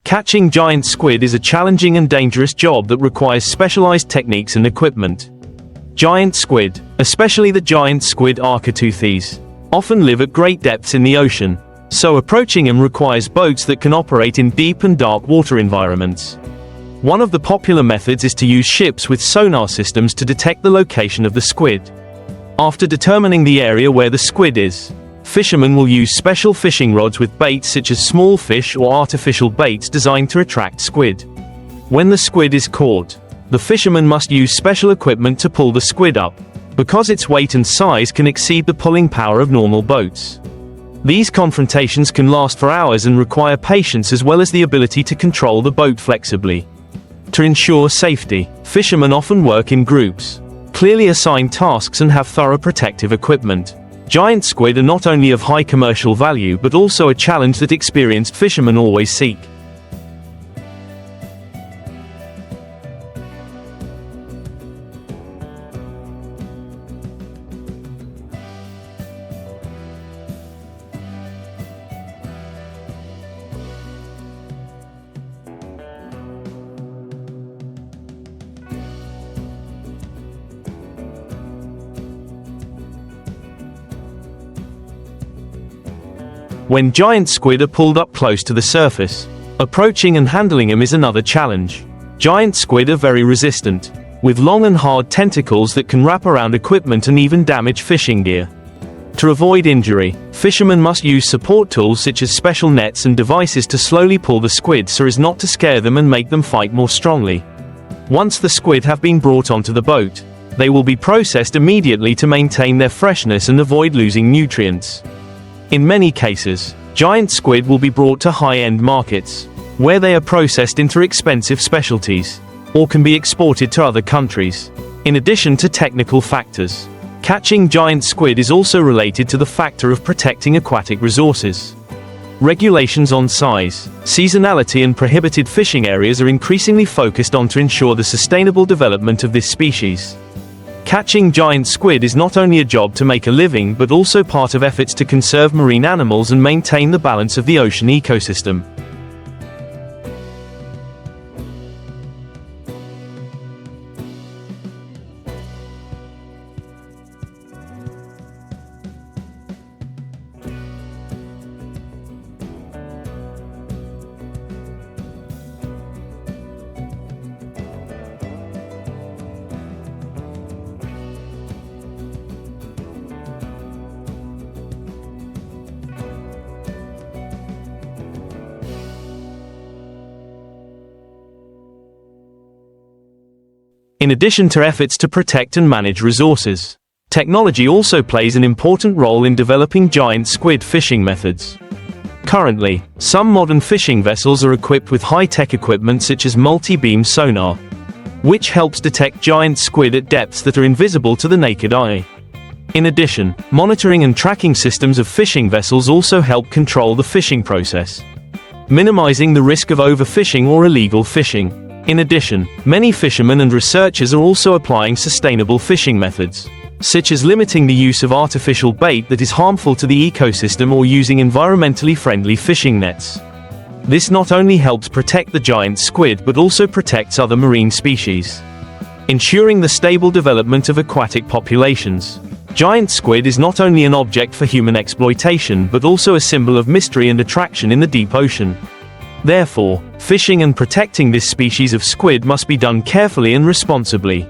Catching giant squid is a challenging and dangerous job that requires specialized techniques and equipment. Giant squid, especially the giant squid architeuthis, often live at great depths in the ocean, so approaching them requires boats that can operate in deep and dark water environments. One of the popular methods is to use ships with sonar systems to detect the location of the squid. After determining the area where the squid is, fishermen will use special fishing rods with baits such as small fish or artificial baits designed to attract squid. When the squid is caught, the fisherman must use special equipment to pull the squid up, because its weight and size can exceed the pulling power of normal boats. These confrontations can last for hours and require patience as well as the ability to control the boat flexibly. To ensure safety, fishermen often work in groups, clearly assign tasks and have thorough protective equipment. Giant squid are not only of high commercial value but also a challenge that experienced fishermen always seek. When giant squid are pulled up close to the surface, approaching and handling them is another challenge. Giant squid are very resistant, with long and hard tentacles that can wrap around equipment and even damage fishing gear. To avoid injury, fishermen must use support tools such as special nets and devices to slowly pull the squid so as not to scare them and make them fight more strongly. Once the squid have been brought onto the boat, they will be processed immediately to maintain their freshness and avoid losing nutrients. In many cases, giant squid will be brought to high-end markets, where they are processed into expensive specialties, or can be exported to other countries. In addition to technical factors, catching giant squid is also related to the factor of protecting aquatic resources. Regulations on size, seasonality and prohibited fishing areas are increasingly focused on to ensure the sustainable development of this species. Catching giant squid is not only a job to make a living but also part of efforts to conserve marine animals and maintain the balance of the ocean ecosystem. In addition to efforts to protect and manage resources, technology also plays an important role in developing giant squid fishing methods. Currently, some modern fishing vessels are equipped with high-tech equipment such as multi-beam sonar, which helps detect giant squid at depths that are invisible to the naked eye. In addition, monitoring and tracking systems of fishing vessels also help control the fishing process, minimizing the risk of overfishing or illegal fishing. In addition, many fishermen and researchers are also applying sustainable fishing methods, such as limiting the use of artificial bait that is harmful to the ecosystem or using environmentally friendly fishing nets. This not only helps protect the giant squid but also protects other marine species, ensuring the stable development of aquatic populations. Giant squid is not only an object for human exploitation but also a symbol of mystery and attraction in the deep ocean. Therefore, fishing and protecting this species of squid must be done carefully and responsibly.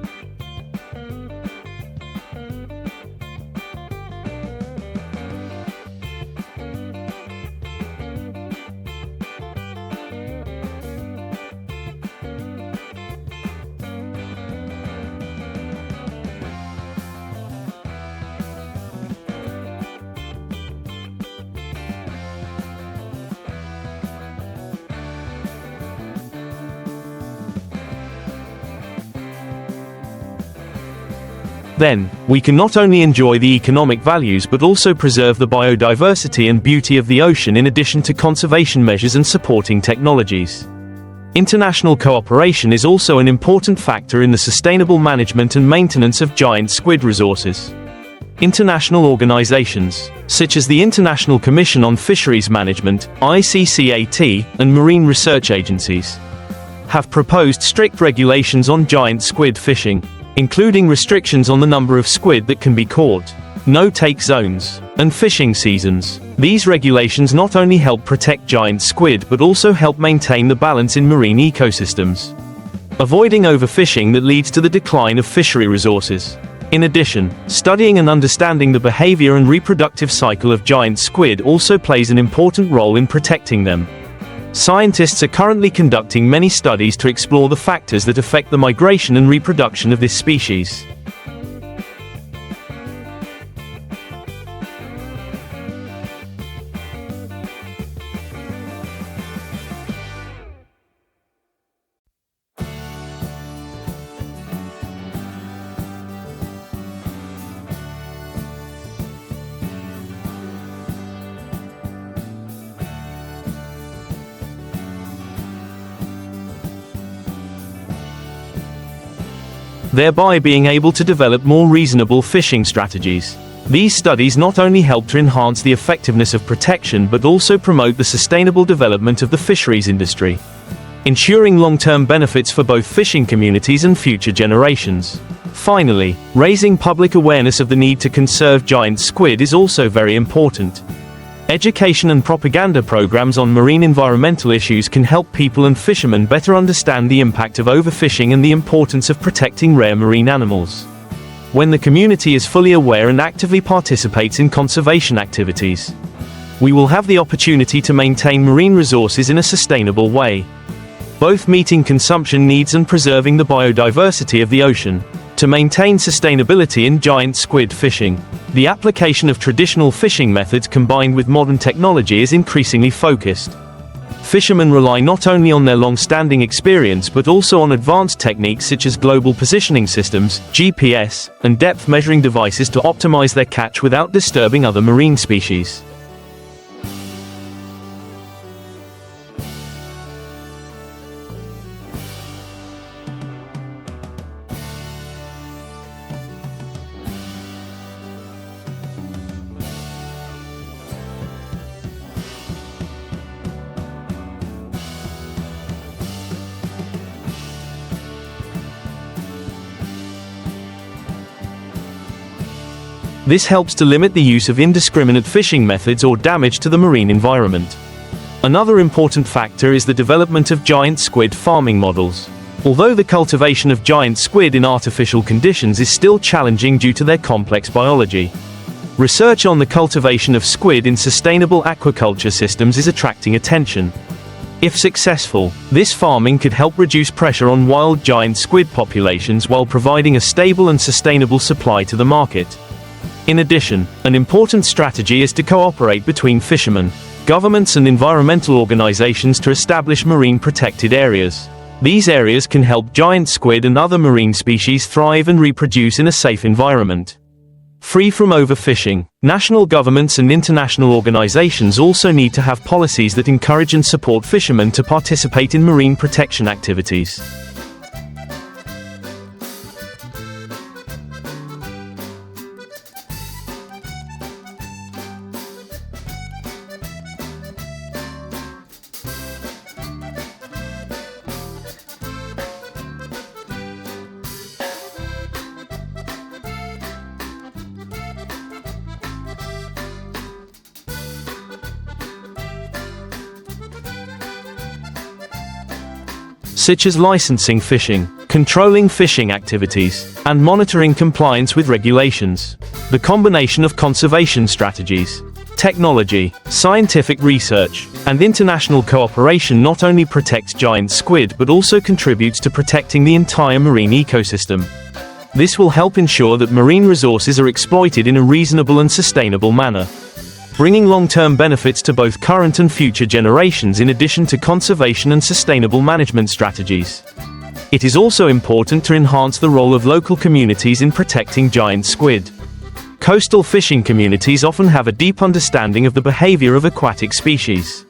Then, we can not only enjoy the economic values but also preserve the biodiversity and beauty of the ocean in addition to conservation measures and supporting technologies. International cooperation is also an important factor in the sustainable management and maintenance of giant squid resources. International organizations, such as the International Commission on Fisheries Management, ICCAT, and marine research agencies, have proposed strict regulations on giant squid fishing, including restrictions on the number of squid that can be caught, no-take zones, and fishing seasons. These regulations not only help protect giant squid but also help maintain the balance in marine ecosystems, avoiding overfishing that leads to the decline of fishery resources. In addition, studying and understanding the behavior and reproductive cycle of giant squid also plays an important role in protecting them. Scientists are currently conducting many studies to explore the factors that affect the migration and reproduction of this species. Thereby being able to develop more reasonable fishing strategies. These studies not only help to enhance the effectiveness of protection but also promote the sustainable development of the fisheries industry, ensuring long-term benefits for both fishing communities and future generations. Finally, raising public awareness of the need to conserve giant squid is also very important. Education and propaganda programs on marine environmental issues can help people and fishermen better understand the impact of overfishing and the importance of protecting rare marine animals. When the community is fully aware and actively participates in conservation activities, we will have the opportunity to maintain marine resources in a sustainable way, both meeting consumption needs and preserving the biodiversity of the ocean. To maintain sustainability in giant squid fishing, the application of traditional fishing methods combined with modern technology is increasingly focused. Fishermen rely not only on their long-standing experience but also on advanced techniques such as global positioning systems, GPS, and depth measuring devices to optimize their catch without disturbing other marine species. This helps to limit the use of indiscriminate fishing methods or damage to the marine environment. Another important factor is the development of giant squid farming models. Although the cultivation of giant squid in artificial conditions is still challenging due to their complex biology, research on the cultivation of squid in sustainable aquaculture systems is attracting attention. If successful, this farming could help reduce pressure on wild giant squid populations while providing a stable and sustainable supply to the market. In addition, an important strategy is to cooperate between fishermen, governments and environmental organizations to establish marine protected areas. These areas can help giant squid and other marine species thrive and reproduce in a safe environment, free from overfishing. National governments and international organizations also need to have policies that encourage and support fishermen to participate in marine protection activities. Such as licensing fishing, controlling fishing activities, and monitoring compliance with regulations. The combination of conservation strategies, technology, scientific research, and international cooperation not only protects giant squid but also contributes to protecting the entire marine ecosystem. This will help ensure that marine resources are exploited in a reasonable and sustainable manner, bringing long-term benefits to both current and future generations in addition to conservation and sustainable management strategies. It is also important to enhance the role of local communities in protecting giant squid. Coastal fishing communities often have a deep understanding of the behavior of aquatic species,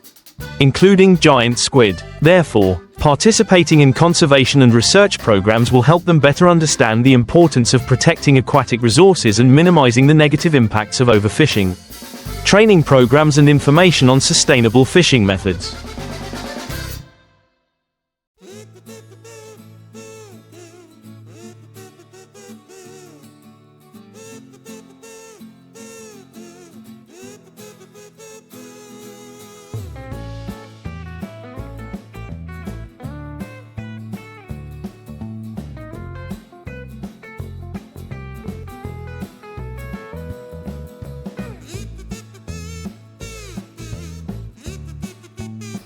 including giant squid. Therefore, Participating in conservation and research programs will help them better understand the importance of protecting aquatic resources and minimizing the negative impacts of overfishing. Training programs and information on sustainable fishing methods.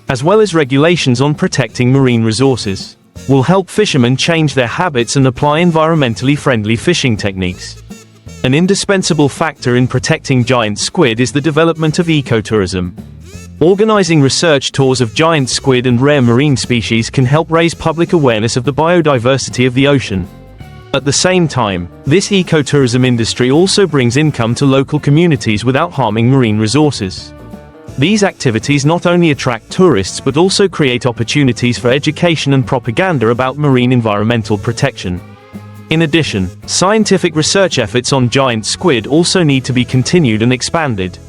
As well as regulations on protecting marine resources, will help fishermen change their habits and apply environmentally friendly fishing techniques. An indispensable factor in protecting giant squid is the development of ecotourism. Organizing research tours of giant squid and rare marine species can help raise public awareness of the biodiversity of the ocean. At the same time, this ecotourism industry also brings income to local communities without harming marine resources. These activities not only attract tourists but also create opportunities for education and propaganda about marine environmental protection. In addition, scientific research efforts on giant squid also need to be continued and expanded.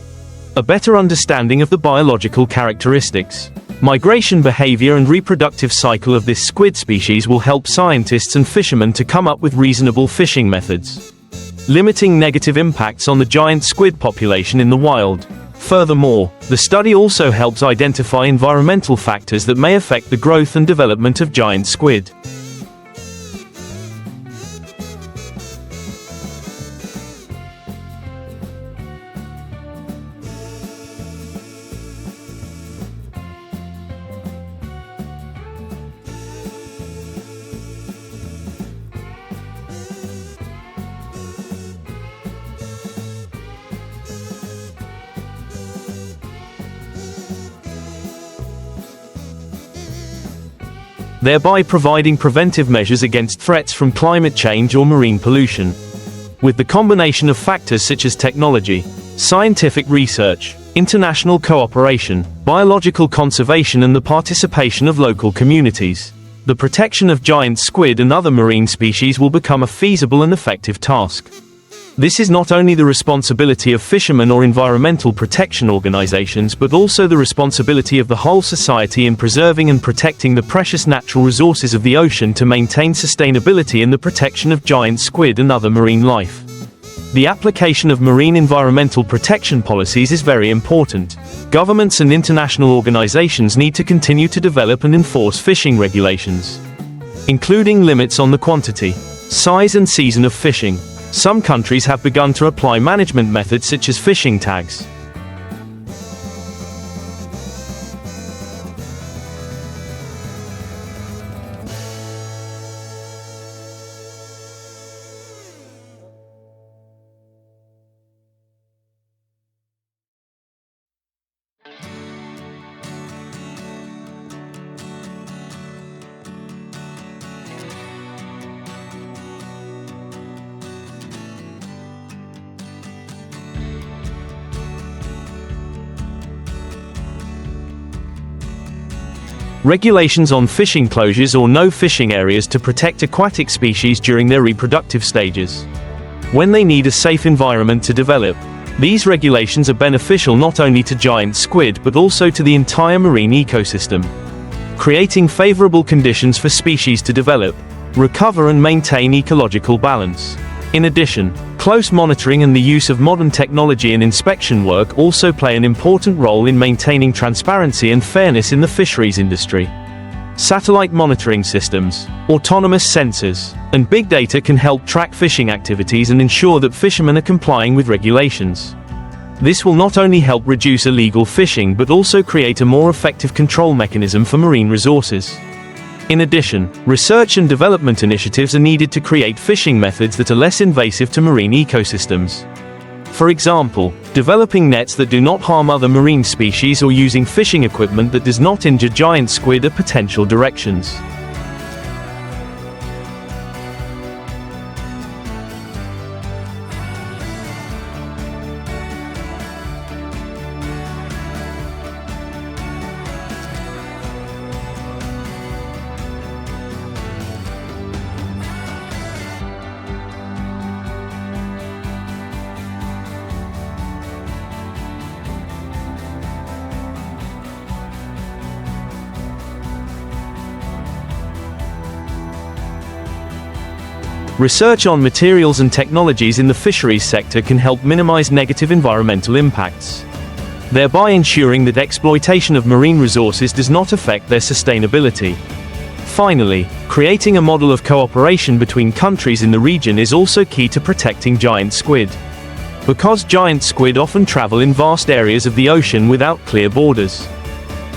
A better understanding of the biological characteristics, migration behavior and reproductive cycle of this squid species will help scientists and fishermen to come up with reasonable fishing methods, limiting negative impacts on the giant squid population in the wild. Furthermore, the study also helps identify environmental factors that may affect the growth and development of giant squid. Thereby providing preventive measures against threats from climate change or marine pollution. With the combination of factors such as technology, scientific research, international cooperation, biological conservation and the participation of local communities, the protection of giant squid and other marine species will become a feasible and effective task. This is not only the responsibility of fishermen or environmental protection organizations but also the responsibility of the whole society in preserving and protecting the precious natural resources of the ocean to maintain sustainability in the protection of giant squid and other marine life. The application of marine environmental protection policies is very important. Governments and international organizations need to continue to develop and enforce fishing regulations, including limits on the quantity, size and season of fishing. Some countries have begun to apply management methods such as fishing tags. Regulations on fishing closures or no fishing areas to protect aquatic species during their reproductive stages, when they need a safe environment to develop. These regulations are beneficial not only to giant squid but also to the entire marine ecosystem, creating favorable conditions for species to develop, recover and maintain ecological balance. In addition, close monitoring and the use of modern technology and inspection work also play an important role in maintaining transparency and fairness in the fisheries industry. Satellite monitoring systems, autonomous sensors, and big data can help track fishing activities and ensure that fishermen are complying with regulations. This will not only help reduce illegal fishing but also create a more effective control mechanism for marine resources. In addition, research and development initiatives are needed to create fishing methods that are less invasive to marine ecosystems. For example, developing nets that do not harm other marine species or using fishing equipment that does not injure giant squid are potential directions. Research on materials and technologies in the fisheries sector can help minimize negative environmental impacts, thereby ensuring that exploitation of marine resources does not affect their sustainability. Finally, creating a model of cooperation between countries in the region is also key to protecting giant squid. Because giant squid often travel in vast areas of the ocean without clear borders,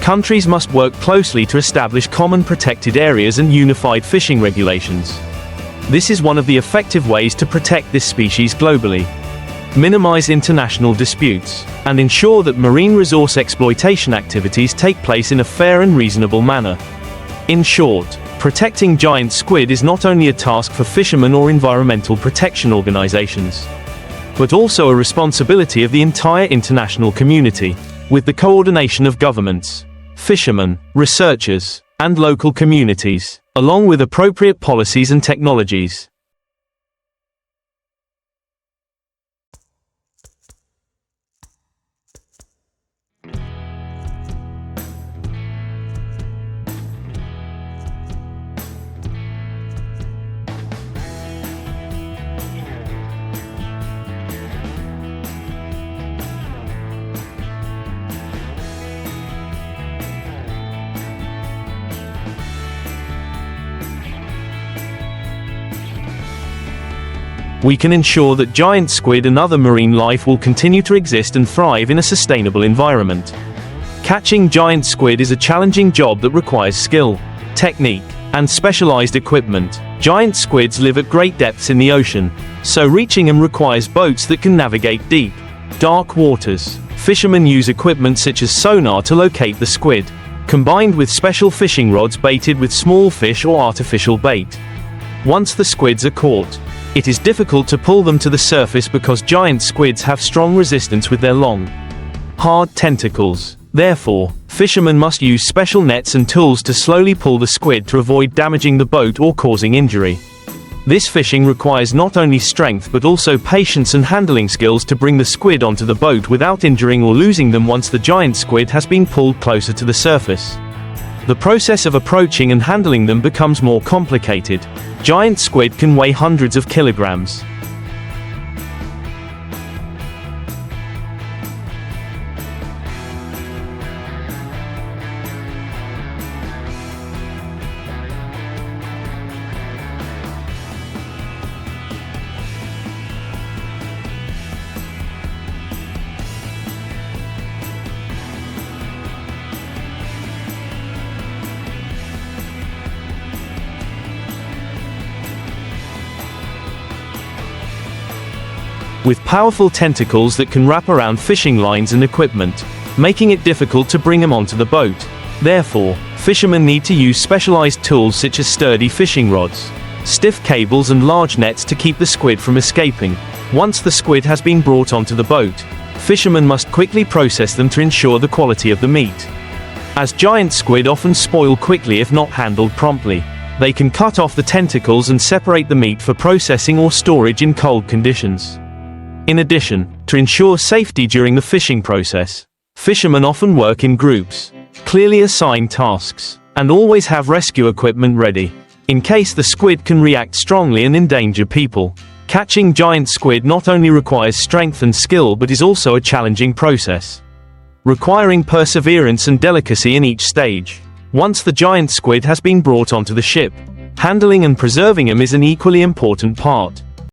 countries must work closely to establish common protected areas and unified fishing regulations. This is one of the effective ways to protect this species globally, minimize international disputes, and ensure that marine resource exploitation activities take place in a fair and reasonable manner. In short, protecting giant squid is not only a task for fishermen or environmental protection organizations, but also a responsibility of the entire international community, with the coordination of governments, fishermen, researchers, and local communities, along with appropriate policies and technologies. We can ensure that giant squid and other marine life will continue to exist and thrive in a sustainable environment. Catching giant squid is a challenging job that requires skill, technique, and specialized equipment. Giant squids live at great depths in the ocean, so reaching them requires boats that can navigate deep, dark waters. Fishermen use equipment such as sonar to locate the squid, combined with special fishing rods baited with small fish or artificial bait. Once the squids are caught, it is difficult to pull them to the surface because giant squids have strong resistance with their long, hard tentacles. Therefore, fishermen must use special nets and tools to slowly pull the squid to avoid damaging the boat or causing injury. This fishing requires not only strength but also patience and handling skills to bring the squid onto the boat without injuring or losing them once the giant squid has been pulled closer to the surface. The process of approaching and handling them becomes more complicated. Giant squid can weigh hundreds of kilograms. With powerful tentacles that can wrap around fishing lines and equipment, making it difficult to bring them onto the boat. Therefore, fishermen need to use specialized tools such as sturdy fishing rods, stiff cables and large nets to keep the squid from escaping. Once the squid has been brought onto the boat, fishermen must quickly process them to ensure the quality of the meat. As giant squid often spoil quickly if not handled promptly, they can cut off the tentacles and separate the meat for processing or storage in cold conditions. In addition, to ensure safety during the fishing process, fishermen often work in groups, clearly assign tasks, and always have rescue equipment ready, in case the squid can react strongly and endanger people. Catching giant squid not only requires strength and skill but is also a challenging process, requiring perseverance and delicacy in each stage. Once the giant squid has been brought onto the ship, handling and preserving them is an equally important part.